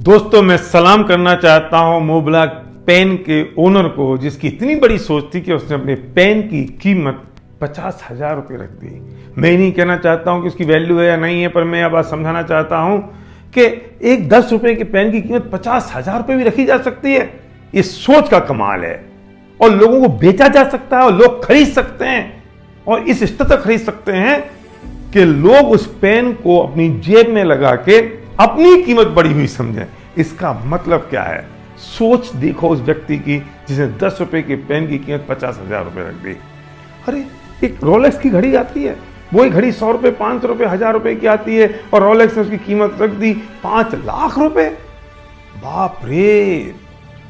दोस्तों, मैं सलाम करना चाहता हूं मोब्लाक पेन के ओनर को, जिसकी इतनी बड़ी सोच थी कि उसने अपने पेन की कीमत 50,000 रुपये रख दी। मैं नहीं कहना चाहता हूं कि उसकी वैल्यू है या नहीं है, पर मैं यह बात समझाना चाहता हूं कि एक 10 रुपए के पेन की कीमत 50,000 रुपये भी रखी जा सकती है। ये सोच का कमाल है। और लोगों को बेचा जा सकता है और लोग खरीद सकते हैं, और इस स्तर तक खरीद सकते हैं कि लोग उस पेन को अपनी जेब में लगा के अपनी कीमत बढ़ी हुई समझें। इसका मतलब क्या है? सोच देखो उस व्यक्ति की जिसने 10 रुपए के पेन की कीमत 50,000 रुपये रख दी। अरे, एक रोलेक्स की घड़ी आती है, वही घड़ी 100 रुपये, 500 रुपये, 1000 रुपये की आती है, और रोलेक्स ने उसकी कीमत रख दी 5 लाख रुपए। बाप रे!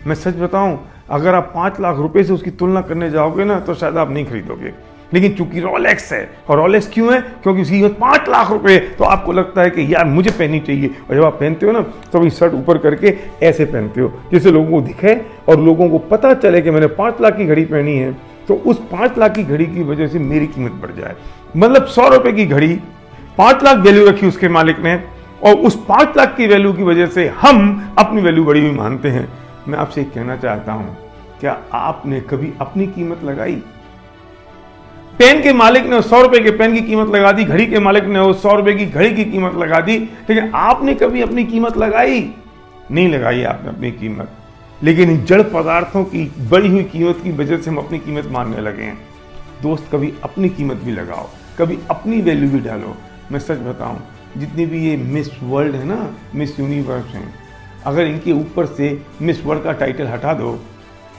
मैं सच बताऊं, अगर आप 5 लाख रुपए से उसकी तुलना करने जाओगे ना, तो शायद आप नहीं खरीदोगे। लेकिन चूंकि रोलेक्स है, और रोलेक्स क्यों है? क्योंकि उसकी कीमत 5 लाख रुपए, तो आपको लगता है कि यार मुझे पहननी चाहिए। और जब आप पहनते हो ना, तो अभी शर्ट ऊपर करके ऐसे पहनते हो जिससे लोगों को दिखे और लोगों को पता चले कि मैंने 5 लाख की घड़ी पहनी है, तो उस 5 लाख की घड़ी की वजह से मेरी कीमत बढ़ जाए। मतलब 100 रुपए की घड़ी 5 लाख वैल्यू रखी उसके मालिक ने, और उस 5 लाख की वैल्यू की वजह से हम अपनी वैल्यू बढ़ी हुई मानते हैं। मैं आपसे कहना चाहता हूं, क्या आपने कभी अपनी कीमत लगाई? पेन के मालिक ने 100 रुपए के पेन की कीमत लगा दी, घड़ी के मालिक ने 100 रुपए की घड़ी की कीमत लगा दी, लेकिन आपने कभी अपनी कीमत लगाई? नहीं लगाई आपने अपनी कीमत। लेकिन इन जड़ पदार्थों की बढ़ी हुई कीमत की वजह से हम अपनी कीमत मानने लगे हैं। दोस्त, कभी अपनी कीमत भी लगाओ, कभी अपनी वैल्यू भी डालो। मैं सच बताऊं, जितनी भी ये मिस वर्ल्ड है ना, मिस यूनिवर्स हैं, अगर इनके ऊपर से मिस वर्ल्ड का टाइटल हटा दो,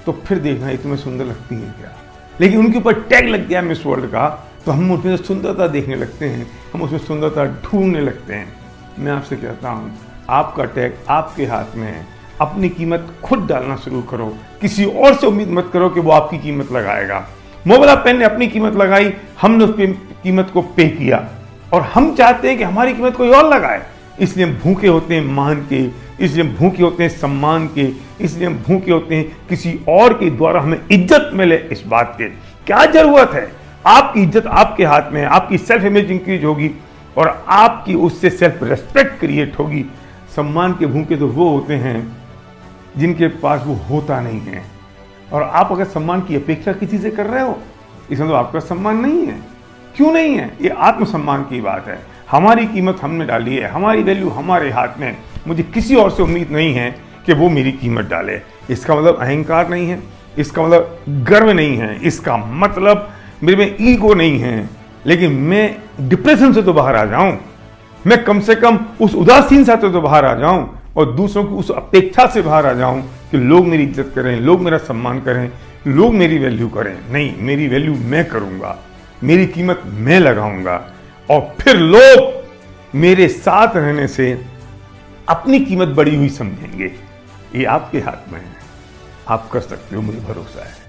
तो फिर देखना ये तुम्हें सुंदर लगती है क्या। लेकिन उनके ऊपर टैग लग गया मिस वर्ल्ड का, तो हम उसमें सुंदरता देखने लगते हैं, हम उसमें सुंदरता ढूंढने लगते हैं। मैं आपसे कहता हूं, आपका टैग आपके हाथ में है। अपनी कीमत खुद डालना शुरू करो। किसी और से उम्मीद मत करो कि वो आपकी कीमत लगाएगा। मोब्लाक पेन ने अपनी कीमत लगाई, हमने उस कीमत को पे किया, और हम चाहते हैं कि हमारी कीमत कोई और लगाए। इसलिए हम भूखे होते हैं मान के, इसलिए हम भूखे होते हैं सम्मान के, इसलिए हम भूखे होते हैं किसी और के द्वारा हमें इज्जत मिले। इस बात के क्या जरूरत है? आपकी इज्जत आपके हाथ में है, आपकी सेल्फ इमेज इंक्रीज होगी और आपकी उससे सेल्फ रेस्पेक्ट क्रिएट होगी। सम्मान के भूखे तो वो होते हैं जिनके पास वो होता नहीं है। और आप अगर सम्मान की अपेक्षा किसी से कर रहे हो, इसमें तो आपका सम्मान नहीं है। क्यों नहीं है? ये आत्मसम्मान की बात है। हमारी कीमत हमने डाली है, हमारी वैल्यू हमारे हाथ में। मुझे किसी और से उम्मीद नहीं है कि वो मेरी कीमत डाले। इसका मतलब अहंकार नहीं है, इसका मतलब गर्व नहीं है, इसका मतलब मेरे में ईगो नहीं है। लेकिन मैं डिप्रेशन से तो बाहर आ जाऊं, मैं कम से कम उस उदासीनता से तो बाहर आ जाऊं, और दूसरों की उस अपेक्षा से बाहर आ जाऊं कि लोग मेरी इज्जत करें, लोग मेरा सम्मान करें, लोग मेरी वैल्यू करें। नहीं, मेरी वैल्यू मैं करूंगा, मेरी कीमत मैं लगाऊंगा, और फिर लोग मेरे साथ रहने से अपनी कीमत बढ़ी हुई समझेंगे। ये आपके हाथ में है, आप कर सकते हो, मुझे भरोसा है।